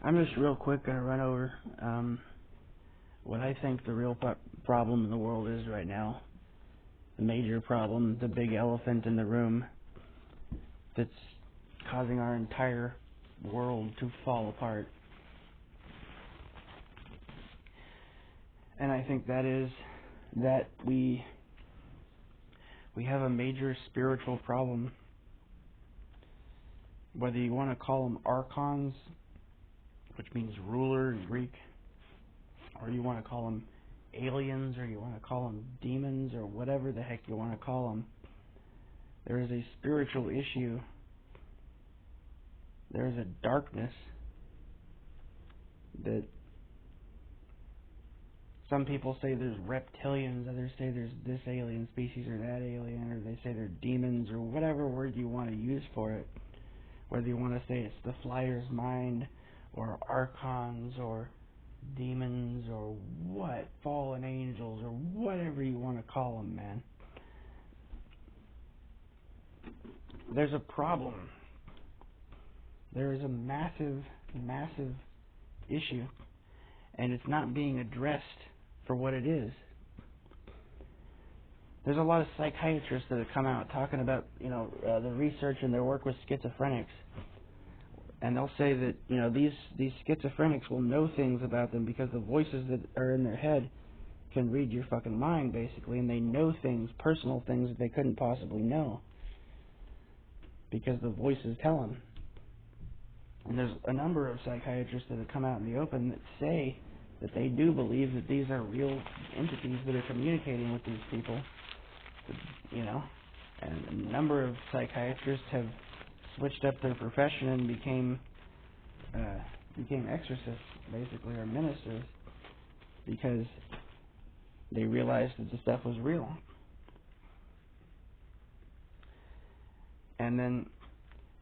I'm just real quick going to run over what I think the real problem in the world is right now. The major problem, the big elephant in the room that's causing our entire world to fall apart. And I think that is that we have a major spiritual problem. Whether you want to call them archons, which means ruler in Greek, or you want to call them aliens, or you want to call them demons, or whatever the heck you want to call them, there is a spiritual issue. There is a darkness that some people say there's reptilians, others say there's this alien species or that alien, or they say they're demons, or whatever word you want to use for it. Whether you want to say it's the flyer's mind, or archons, or demons, or what, fallen angels, or whatever you want to call them, man. There's a problem. There is a massive, massive issue, and it's not being addressed for what it is. There's a lot of psychiatrists that have come out talking about, the research and their work with schizophrenics. And they'll say that, these schizophrenics will know things about them because the voices that are in their head can read your fucking mind, basically, and they know things, personal things that they couldn't possibly know because the voices tell them. And there's a number of psychiatrists that have come out in the open that say that they do believe that these are real entities that are communicating with these people, and a number of psychiatrists have switched up their profession and became exorcists, basically, or ministers, because they realized that the stuff was real. And then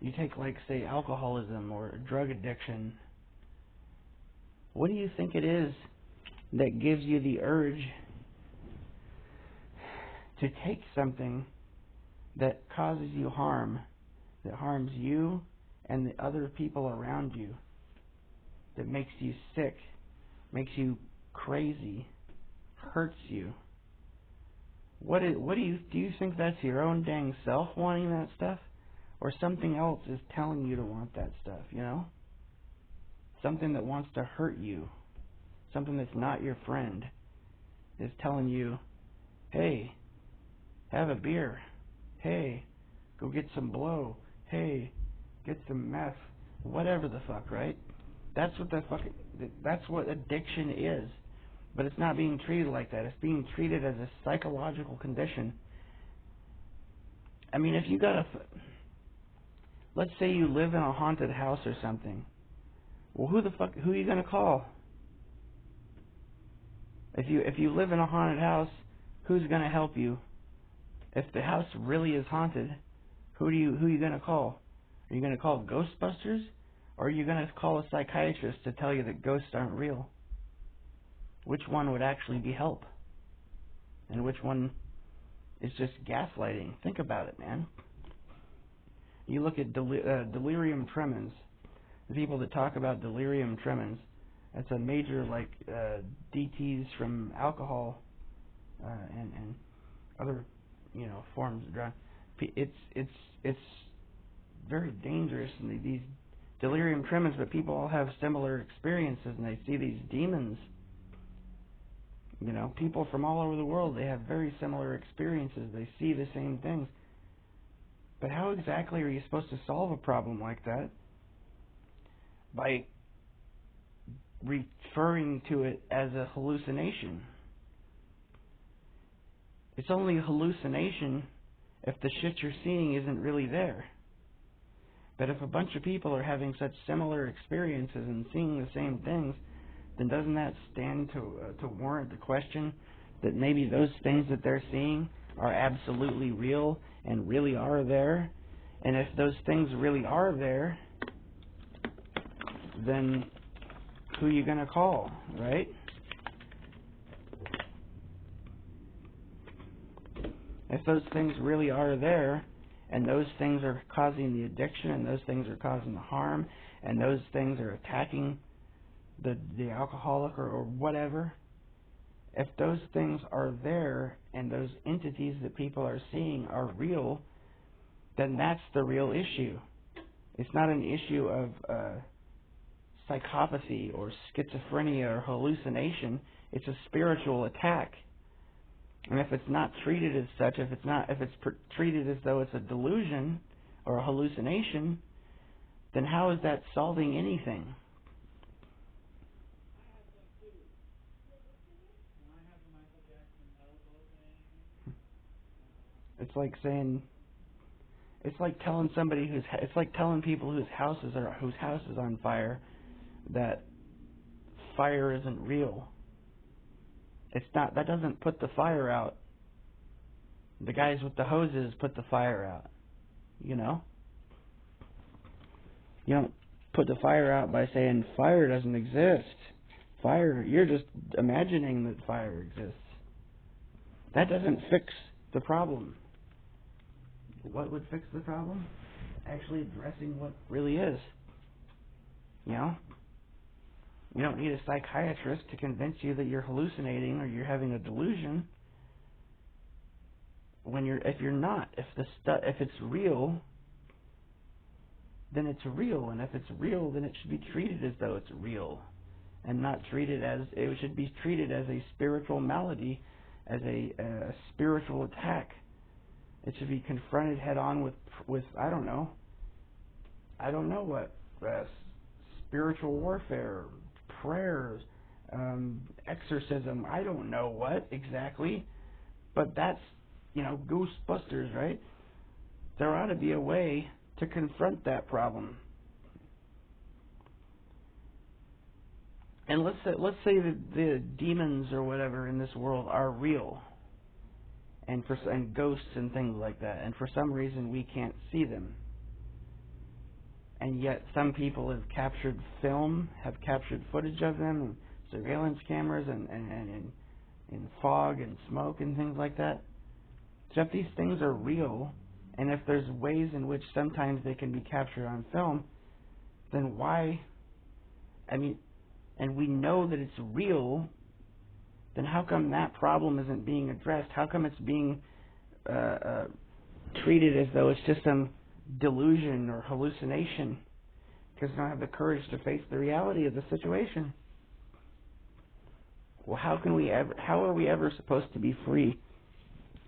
you take, say, alcoholism or drug addiction. What do you think it is that gives you the urge to take something that causes you harm, that harms you and the other people around you, that makes you sick, makes you crazy, hurts you? What do you think that's your own dang self wanting that stuff? Or something else is telling you to want that stuff, Something that wants to hurt you, something that's not your friend, is telling you, hey, have a beer. Hey, go get some blow. Hey, get some meth. Whatever the fuck, right? That's what addiction is. But it's not being treated like that. It's being treated as a psychological condition. I mean, if you let's say you live in a haunted house or something. Well, who are you going to call? If you live in a haunted house, who's going to help you? If the house really is haunted, who are you going to call? Are you going to call Ghostbusters? Or are you going to call a psychiatrist to tell you that ghosts aren't real? Which one would actually be help? And which one is just gaslighting? Think about it, man. You look at delirium tremens. The people that talk about delirium tremens, that's a major DTs from alcohol and other forms of drug. It's very dangerous, and these delirium tremens, but people all have similar experiences, and they see these demons. People from all over the world, they have very similar experiences. They see the same things. But how exactly are you supposed to solve a problem like that? By referring to it as a hallucination. It's only a hallucination if the shit you're seeing isn't really there. But if a bunch of people are having such similar experiences and seeing the same things, then doesn't that stand to warrant the question that maybe those things that they're seeing are absolutely real and really are there? And if those things really are there, then who are you going to call, right? If those things really are there, and those things are causing the addiction, and those things are causing the harm, and those things are attacking the alcoholic or whatever, if those things are there and those entities that people are seeing are real, then that's the real issue. It's not an issue of psychopathy or schizophrenia or hallucination. It's a spiritual attack. And if it's not treated as such, if it's treated as though it's a delusion or a hallucination, then how is that solving anything? It's like telling people whose house is on fire that fire isn't real. It's not. That doesn't put the fire out. The guys with the hoses put the fire out. You know? You don't put the fire out by saying fire doesn't exist. Fire, you're just imagining that fire exists. That doesn't fix the problem. What would fix the problem? Actually addressing what really is. You know? You don't need a psychiatrist to convince you that you're hallucinating or you're having a delusion. If you're not, if it's real, then it's real, and if it's real, then it should be treated as though it's real, and not treated as it should be treated as a spiritual malady, as a spiritual attack. It should be confronted head on with I don't know what spiritual warfare, prayers, exorcism. I don't know what exactly, but that's Ghostbusters, right? There ought to be a way to confront that problem. And let's say that the demons or whatever in this world are real, and ghosts and things like that, and for some reason we can't see them. And yet some people have captured footage of them, and surveillance cameras, and fog and smoke and things like that. So if these things are real, and if there's ways in which sometimes they can be captured on film, then why? And we know that it's real, then how come that problem isn't being addressed? How come it's being treated as though it's just some delusion or hallucination? Because they don't have the courage to face the reality of the situation. Well, how are we ever supposed to be free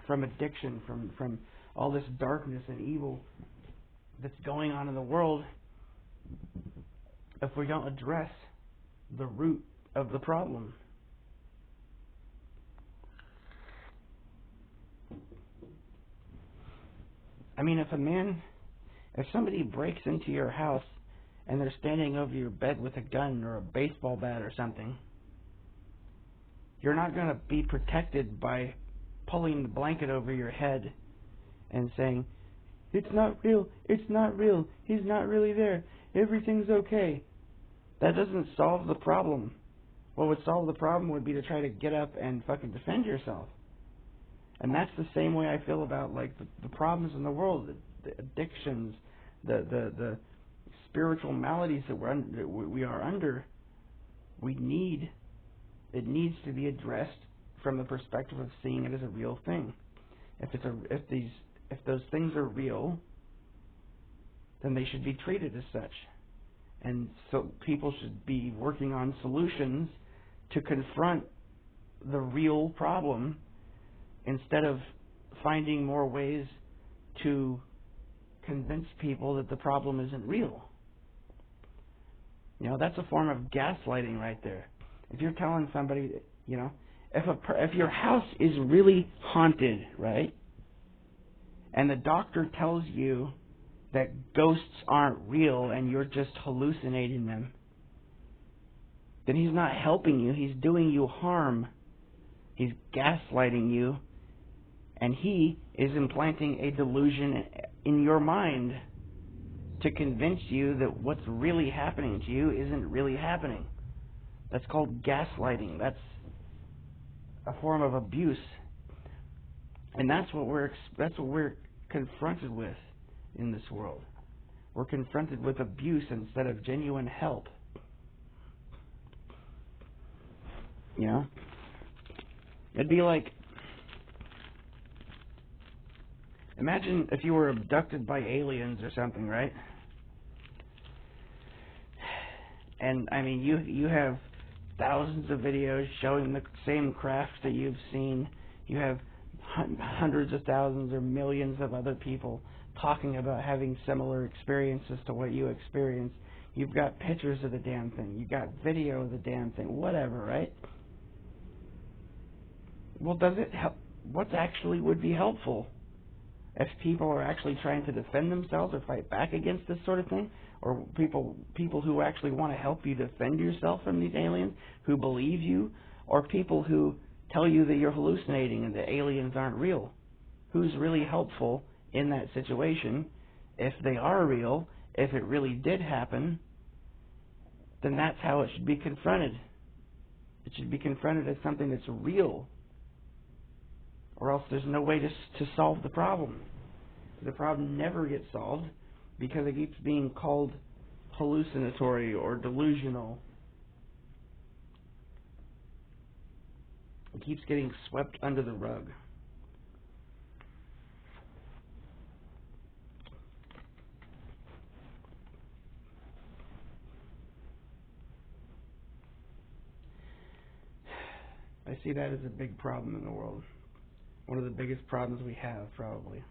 from addiction, from all this darkness and evil that's going on in the world, if we don't address the root of the problem? If somebody breaks into your house and they're standing over your bed with a gun or a baseball bat or something, you're not going to be protected by pulling the blanket over your head and saying, "It's not real, he's not really there, everything's okay." That doesn't solve the problem. What would solve the problem would be to try to get up and fucking defend yourself. And that's the same way I feel about the problems in the world, the addictions, the spiritual maladies that we are under. It needs to be addressed from the perspective of seeing it as a real thing. If those things are real, then they should be treated as such. And so people should be working on solutions to confront the real problem instead of finding more ways to convince people that the problem isn't real. That's a form of gaslighting right there. If you're telling somebody, if your house is really haunted, right, and the doctor tells you that ghosts aren't real and you're just hallucinating them, then he's not helping you. He's doing you harm. He's gaslighting you, and he is implanting a delusion in your mind to convince you that what's really happening to you isn't really happening. That's called gaslighting. That's a form of abuse, and that's what we're confronted with in this world. We're confronted with abuse instead of genuine help. You know? It'd be like, imagine if you were abducted by aliens or something, right? And, I mean, you have thousands of videos showing the same craft that you've seen. You have hundreds of thousands or millions of other people talking about having similar experiences to what you experienced. You've got pictures of the damn thing. You've got video of the damn thing. Whatever, right? Well, does it help? What actually would be helpful? If people are actually trying to defend themselves or fight back against this sort of thing, or people who actually want to help you defend yourself from these aliens, who believe you, or people who tell you that you're hallucinating and that aliens aren't real. Who's really helpful in that situation? If they are real, if it really did happen, then that's how it should be confronted. It should be confronted as something that's real, or else there's no way to solve the problem. The problem never gets solved because it keeps being called hallucinatory or delusional. It keeps getting swept under the rug. I see that as a big problem in the world. One of the biggest problems we have, probably.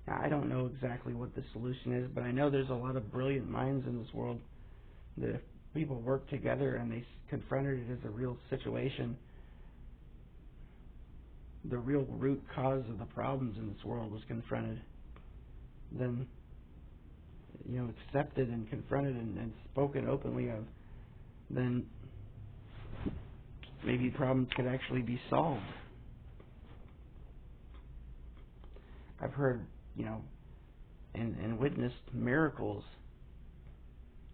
Now, I don't know exactly what the solution is, but I know there's a lot of brilliant minds in this world that if people work together and they confronted it as a real situation, the real root cause of the problems in this world was confronted, then, accepted and confronted and spoken openly of, then maybe problems could actually be solved. I've heard, and witnessed miracles,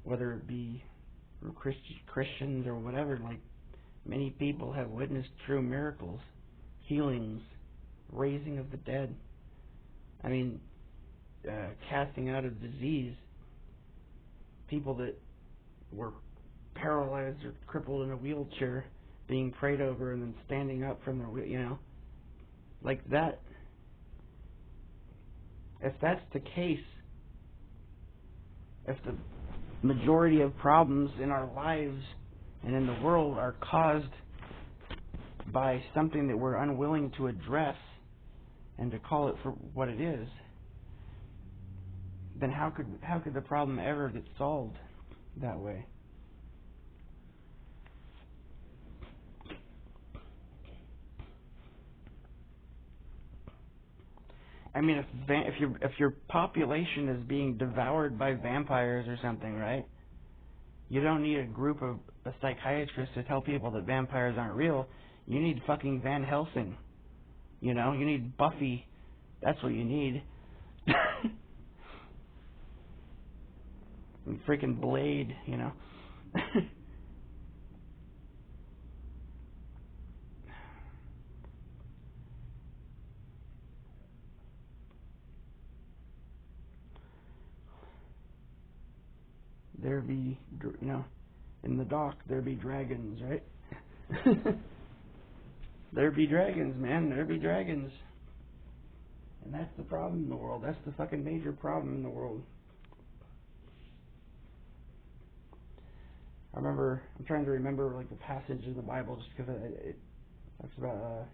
whether it be Christians or whatever. Like, many people have witnessed true miracles, healings, raising of the dead. I mean, casting out of disease. People that were paralyzed or crippled in a wheelchair being prayed over and then standing up from their, like that. If that's the case, if the majority of problems in our lives and in the world are caused by something that we're unwilling to address and to call it for what it is, then how could the problem ever get solved that way? I mean, if your population is being devoured by vampires or something, right? You don't need a group of psychiatrists to tell people that vampires aren't real. You need fucking Van Helsing. You need Buffy. That's what you need. And freaking Blade, There be, in the dock, there be dragons, right? There be dragons, man. There be dragons. And that's the problem in the world. That's the fucking major problem in the world. I'm trying to remember like the passage in the Bible just because it talks about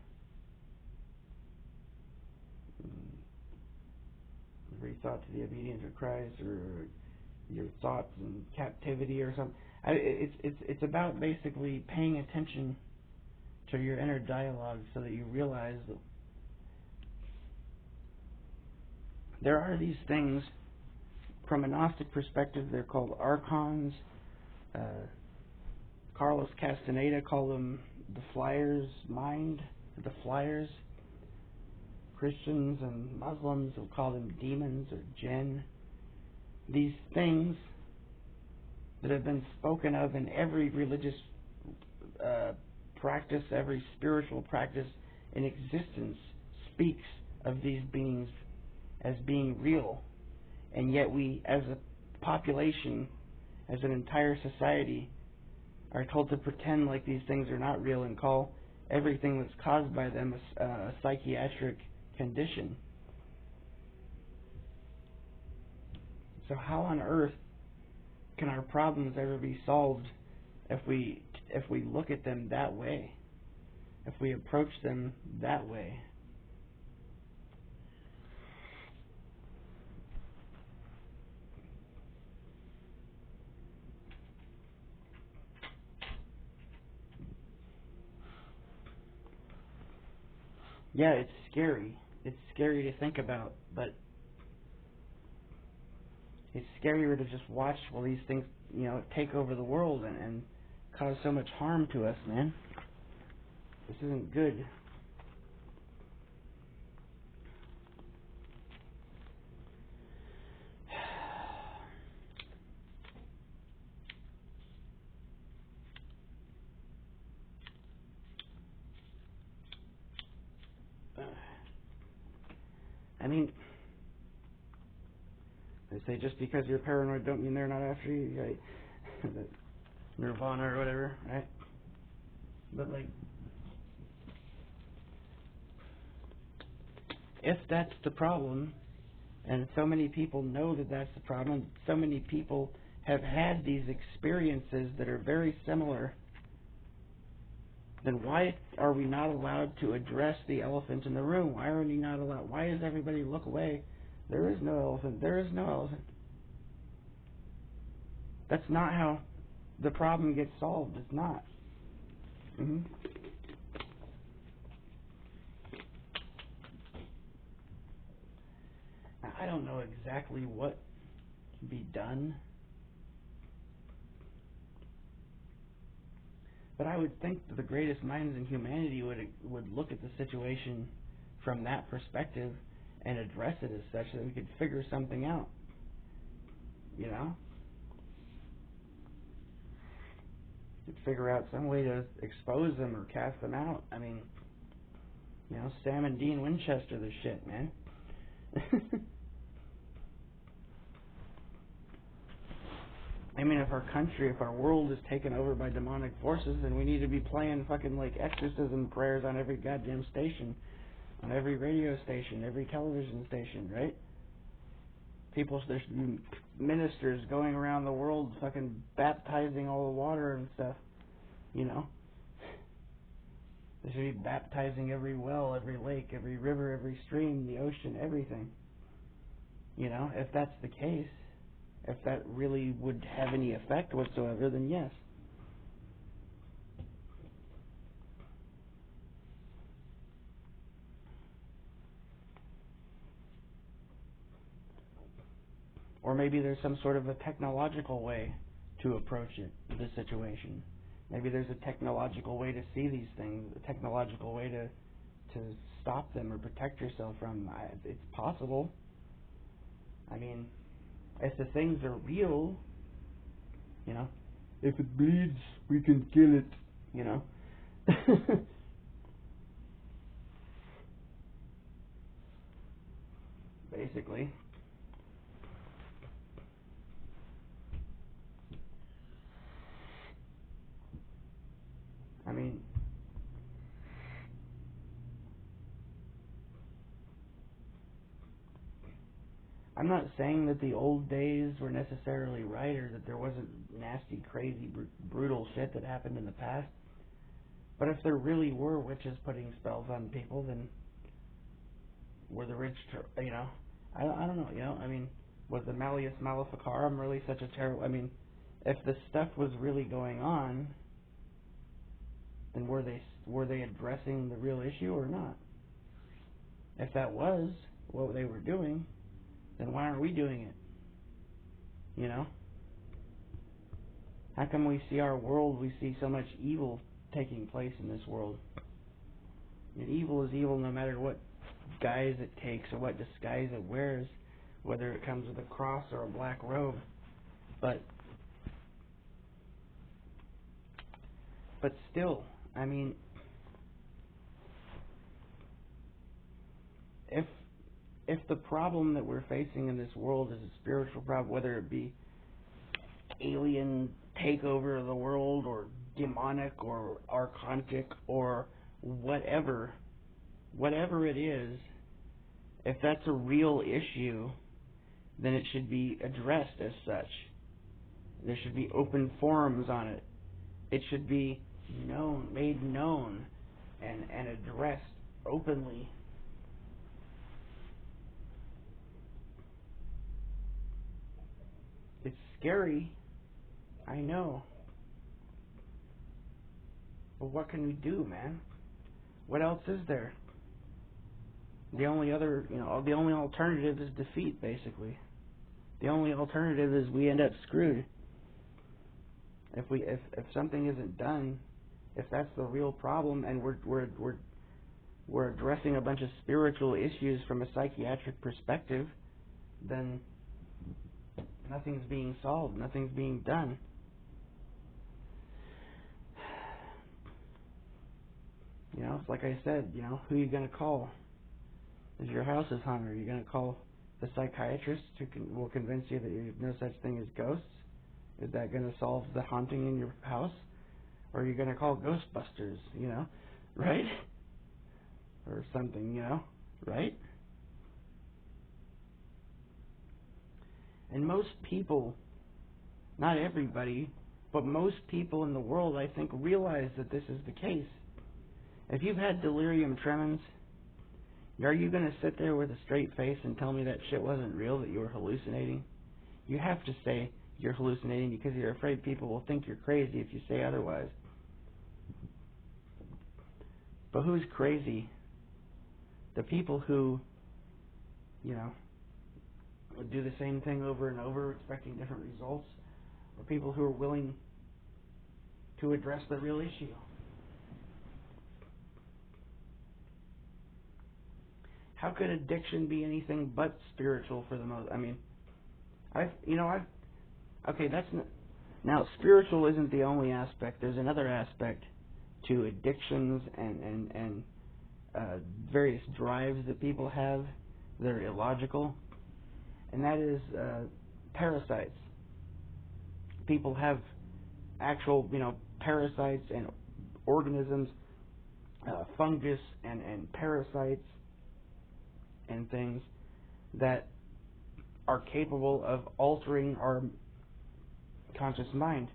every thought to the obedience of Christ, or your thoughts in captivity or something. It's about basically paying attention to your inner dialogue so that you realize that there are these things. From a Gnostic perspective, they're called archons. Carlos Castaneda called them the flyer's mind, the flyers. Christians and Muslims will call them demons or jinn. These things that have been spoken of in every religious practice, every spiritual practice in existence speaks of these beings as being real. And yet we, as population, as an entire society, are told to pretend like these things are not real and call everything that's caused by them a psychiatric condition. So how on earth can our problems ever be solved if we look at them that way? If we approach them that way? Yeah, it's scary. It's scary to think about, but it's scarier to just watch while these things, take over the world and cause so much harm to us, man. This isn't good. I mean, they say just because you're paranoid don't mean they're not after you, right? Nirvana or whatever, right? But if that's the problem, and so many people know that that's the problem, so many people have had these experiences that are very similar, then why are we not allowed to address the elephant in the room? Why are we not allowed? Why does everybody look away? There is no elephant. There is no elephant. That's not how the problem gets solved. It's not. I don't know exactly what can be done, but I would think that the greatest minds in humanity would look at the situation from that perspective and address it as such that we could figure something out. Could figure out some way to expose them or cast them out. I mean, Sam and Dean Winchester, the shit, man. I mean, if our world is taken over by demonic forces, then we need to be playing fucking exorcism prayers on every goddamn station, on every radio station, every television station, right? There should be ministers going around the world fucking baptizing all the water and stuff, They should be baptizing every well, every lake, every river, every stream, the ocean, everything. If that's the case, if that really would have any effect whatsoever, then yes. Or maybe there's some sort of a technological way to approach the situation. Maybe there's a technological way to see these things, a technological way to stop them or protect yourself from them. It's possible. I mean, if the things are real, if it bleeds, we can kill it, basically. I mean, I'm not saying that the old days were necessarily right or that there wasn't nasty, crazy, brutal shit that happened in the past. But if there really were witches putting spells on people, then were the rich, I don't know, I mean, was the Malleus Maleficarum really such a terrible, if the stuff was really going on, then were they addressing the real issue or not? If that was what they were doing, then why aren't we doing it? How come we see we see so much evil taking place in this world? And evil is evil no matter what guise it takes or what disguise it wears, whether it comes with a cross or a black robe. But still, if the problem that we're facing in this world is a spiritual problem, whether it be alien takeover of the world, or demonic, or archontic, or whatever it is, if that's a real issue, then it should be addressed as such. There should be open forums on it. It should be made known, and addressed openly. It's scary, I know. But what can we do, man? What else is there? The only alternative is defeat, basically. The only alternative is we end up screwed. If something isn't done, if that's the real problem, and we're addressing a bunch of spiritual issues from a psychiatric perspective, then nothing's being solved, nothing's being done. It's like I said, who are you going to call? If your house is haunted, are you going to call the psychiatrist who will convince you that there's no such thing as ghosts? Is that going to solve the haunting in your house? Or are you going to call Ghostbusters, right? Or something, right? And most people, not everybody, but most people in the world, I think, realize that this is the case. If you've had delirium tremens, are you going to sit there with a straight face and tell me that shit wasn't real, that you were hallucinating? You have to say you're hallucinating because you're afraid people will think you're crazy if you say otherwise. But who's crazy? The people who, would do the same thing over and over expecting different results, or people who are willing to address the real issue? How could addiction be anything but spiritual for the most? Now spiritual isn't the only aspect. There's another aspect to addictions and various drives that people have that are illogical, and that is parasites. People have actual, parasites and organisms, fungus and parasites and things that are capable of altering our conscious mind.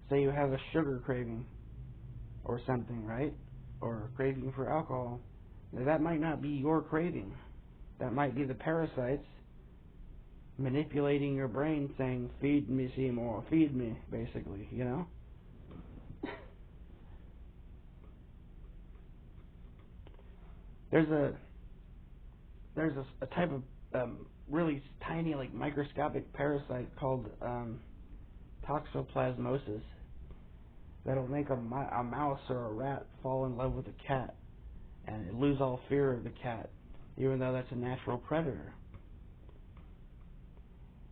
Say you have a sugar craving or something, right? Or a craving for alcohol. Now, that might not be your craving. That might be the parasites manipulating your brain, saying, feed me, Seymour, feed me, basically, There's a type of really tiny, like microscopic parasite called toxoplasmosis that'll make a mouse or a rat fall in love with a cat and lose all fear of the cat, even though that's a natural predator.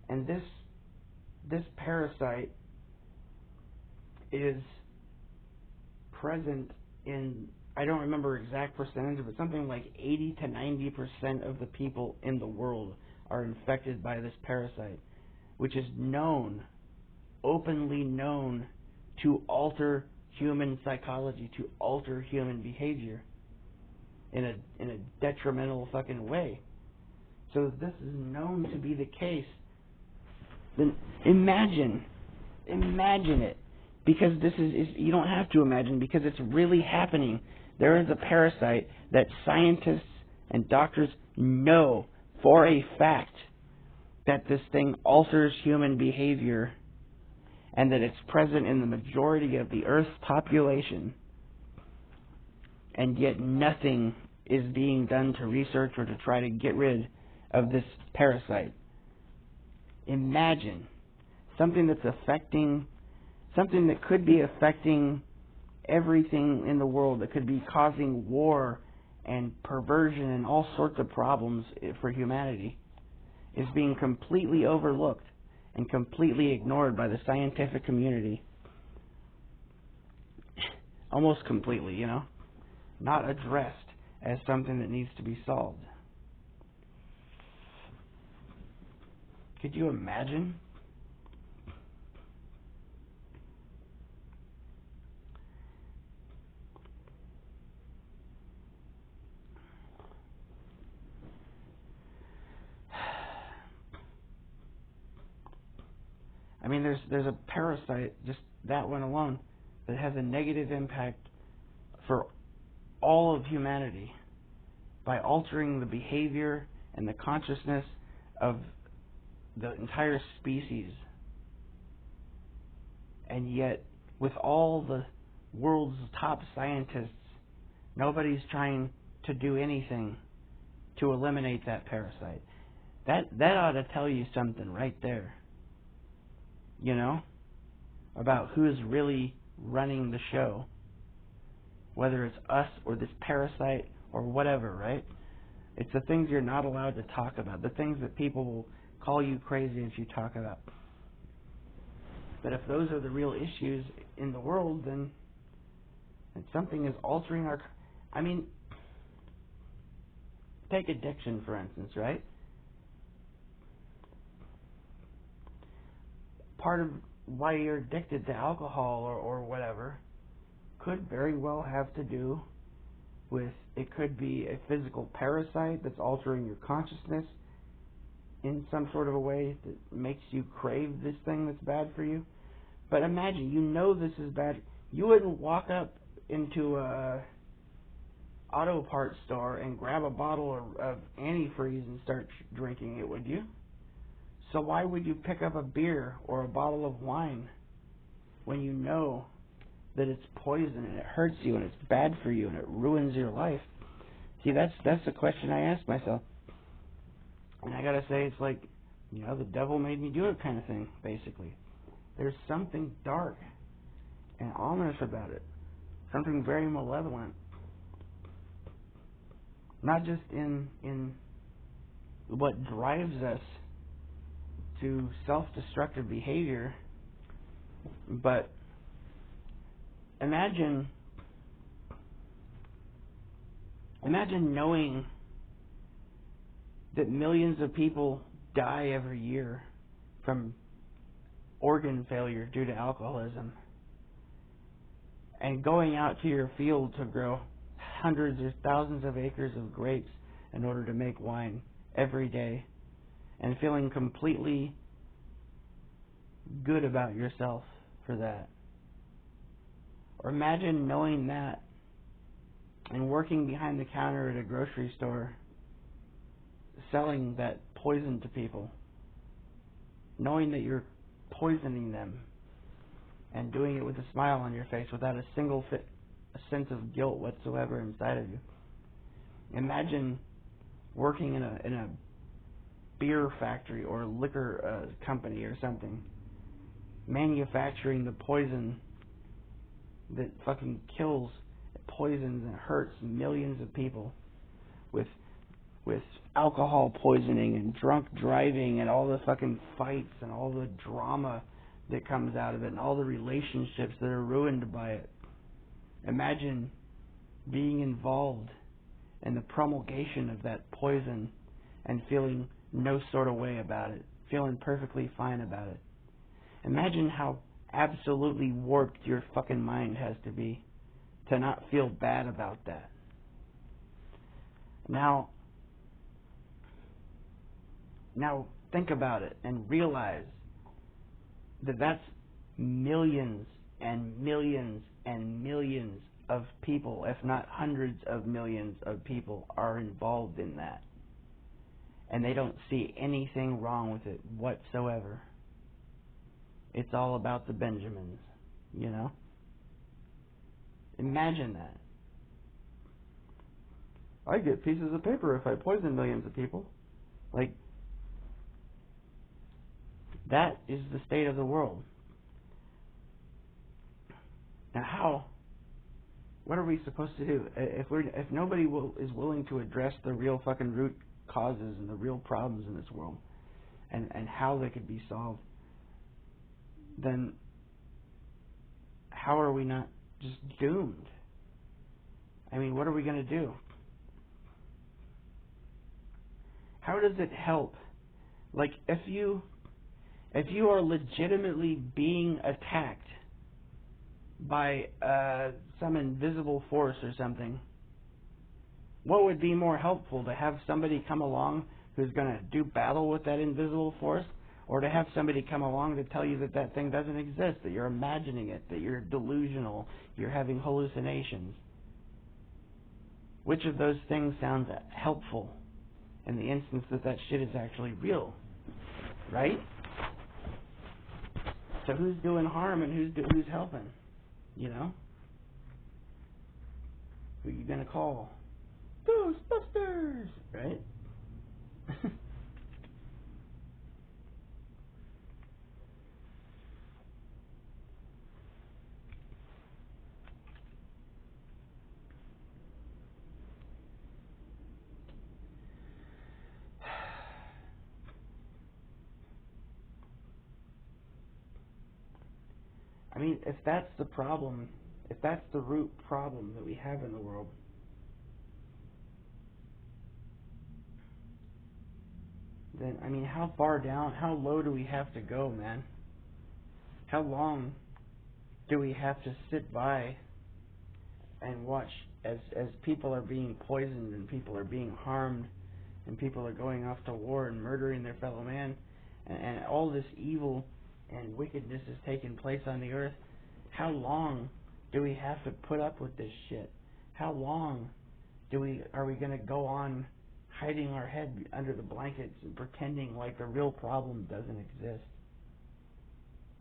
And this parasite is present in, I don't remember exact percentage, but something like 80 to 90% of the people in the world are infected by this parasite, which is openly known to alter human psychology, to alter human behavior in a detrimental fucking way. So if this is known to be the case, then imagine it. Because this is you don't have to imagine, because it's really happening. There is a parasite that scientists and doctors know for a fact that this thing alters human behavior, and that it's present in the majority of the Earth's population, and yet nothing is being done to research or to try to get rid of this parasite. Imagine something that could be affecting everything in the world, that could be causing war and perversion and all sorts of problems for humanity, is being completely overlooked and completely ignored by the scientific community. Almost completely, not addressed as something that needs to be solved. Could you imagine? I mean, there's a parasite, just that one alone, that has a negative impact for all of humanity by altering the behavior and the consciousness of the entire species. And yet, with all the world's top scientists, nobody's trying to do anything to eliminate that parasite. That ought to tell you something right there. You know? About who's really running the show. Whether it's us or this parasite or whatever, right? It's the things you're not allowed to talk about. The things that people will call you crazy if you talk about. But if those are the real issues in the world, then something is altering our... I mean, take addiction, for instance, right? Part of why you're addicted to alcohol or whatever could very well have to do with, it could be a physical parasite that's altering your consciousness in some sort of a way that makes you crave this thing that's bad for you. But imagine, you know this is bad. You wouldn't walk up into a auto parts store and grab a bottle of antifreeze and start drinking it, would you? So why would you pick up a beer or a bottle of wine when you know that it's poison and it hurts you and it's bad for you and it ruins your life? See, that's the question I ask myself. And I gotta say, it's like, you know, the devil made me do it kind of thing, basically. There's something dark and ominous about it. Something very malevolent. Not just in what drives us to self-destructive behavior, but imagine knowing that millions of people die every year from organ failure due to alcoholism, and going out to your field to grow hundreds or thousands of acres of grapes in order to make wine every day, and feeling completely good about yourself for that. Or imagine knowing that and working behind the counter at a grocery store selling that poison to people, knowing that you're poisoning them and doing it with a smile on your face without a single sense of guilt whatsoever inside of you. Imagine working in a beer factory or a liquor company or something, manufacturing the poison that fucking kills, poisons and hurts millions of people with alcohol poisoning and drunk driving and all the fucking fights and all the drama that comes out of it and all the relationships that are ruined by it. Imagine being involved in the promulgation of that poison and feeling no sort of way about it, feeling perfectly fine about it. Imagine how absolutely warped your fucking mind has to be to not feel bad about that. Now think about it and realize that that's millions and millions and millions of people, if not hundreds of millions of people, are involved in that. And they don't see anything wrong with it whatsoever. It's all about the Benjamins, you know? Imagine that. I get pieces of paper if I poison millions of people. Like, that is the state of the world. Now what are we supposed to do? If nobody is willing to address the real fucking root causes and the real problems in this world and how they could be solved, then how are we not just doomed? I mean, what are we going to do? How does it help? Like, if you are legitimately being attacked by some invisible force or something, what would be more helpful, to have somebody come along who's going to do battle with that invisible force, Or to have somebody come along to tell you that that thing doesn't exist, that you're imagining it, that you're delusional, you're having hallucinations. Which of those things sounds helpful in the instance that that shit is actually real? Right? So who's doing harm and who's helping? You know? Who are you going to call? Ghostbusters! Right? I mean, if that's the problem, if that's the root problem that we have in the world, then, I mean, how far down, how low do we have to go, man? How long do we have to sit by and watch as people are being poisoned and people are being harmed and people are going off to war and murdering their fellow man and all this evil and wickedness is taking place on the earth? How long do we have to put up with this shit? How long are we going to go on hiding our head under the blankets and pretending like the real problem doesn't exist?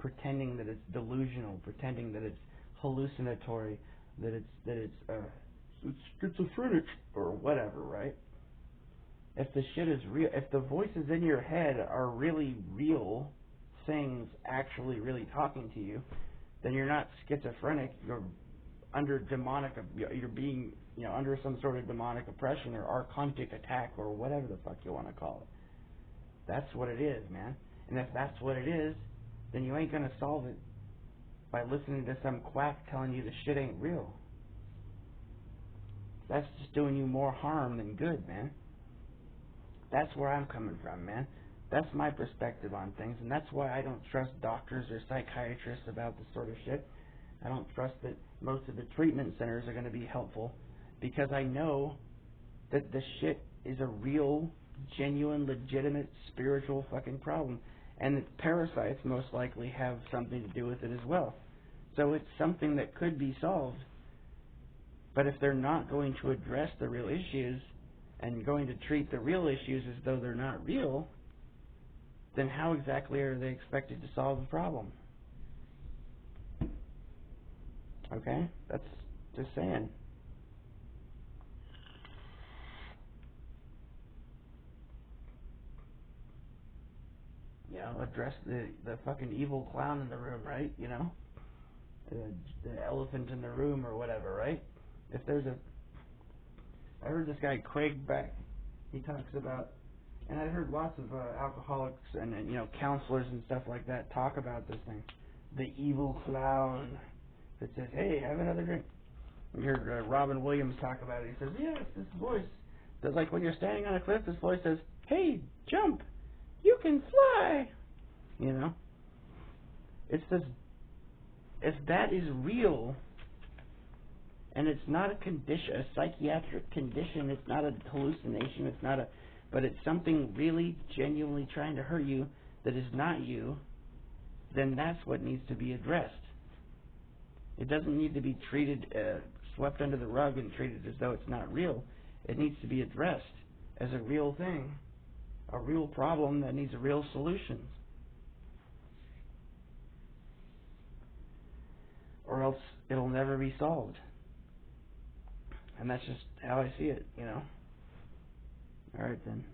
Pretending that it's delusional, pretending that it's hallucinatory, that it's schizophrenic or whatever, right? If the shit is real, if the voices in your head are really real things actually really talking to you, then you're not schizophrenic. You're under demonic. You're being, under some sort of demonic oppression or archontic attack or whatever the fuck you want to call it. That's what it is, man. And if that's what it is, then you ain't gonna solve it by listening to some quack telling you the shit ain't real. That's just doing you more harm than good, man. That's where I'm coming from, man. That's my perspective on things, and that's why I don't trust doctors or psychiatrists about this sort of shit. I don't trust that most of the treatment centers are going to be helpful, because I know that this shit is a real, genuine, legitimate, spiritual fucking problem, and that parasites most likely have something to do with it as well. So it's something that could be solved, but if they're not going to address the real issues and going to treat the real issues as though they're not real, then how exactly are they expected to solve the problem? Okay? That's just saying. Address the fucking evil clown in the room, right? The elephant in the room or whatever, right? I heard this guy Craig Beck, he talks about, and I heard lots of alcoholics and counselors and stuff like that talk about this thing, the evil clown that says, "Hey, have another drink." You heard Robin Williams talk about it. He says, "Yeah, it's this voice that, like, when you're standing on a cliff, this voice says, 'Hey, jump, you can fly.'" It's this. If that is real, and it's not a condition, a psychiatric condition, it's not a hallucination, but it's something really genuinely trying to hurt you that is not you, then that's what needs to be addressed. It doesn't need to be treated, swept under the rug and treated as though it's not real. It needs to be addressed as a real thing, a real problem that needs a real solution. Or else it'll never be solved. And that's just how I see it, Alright then.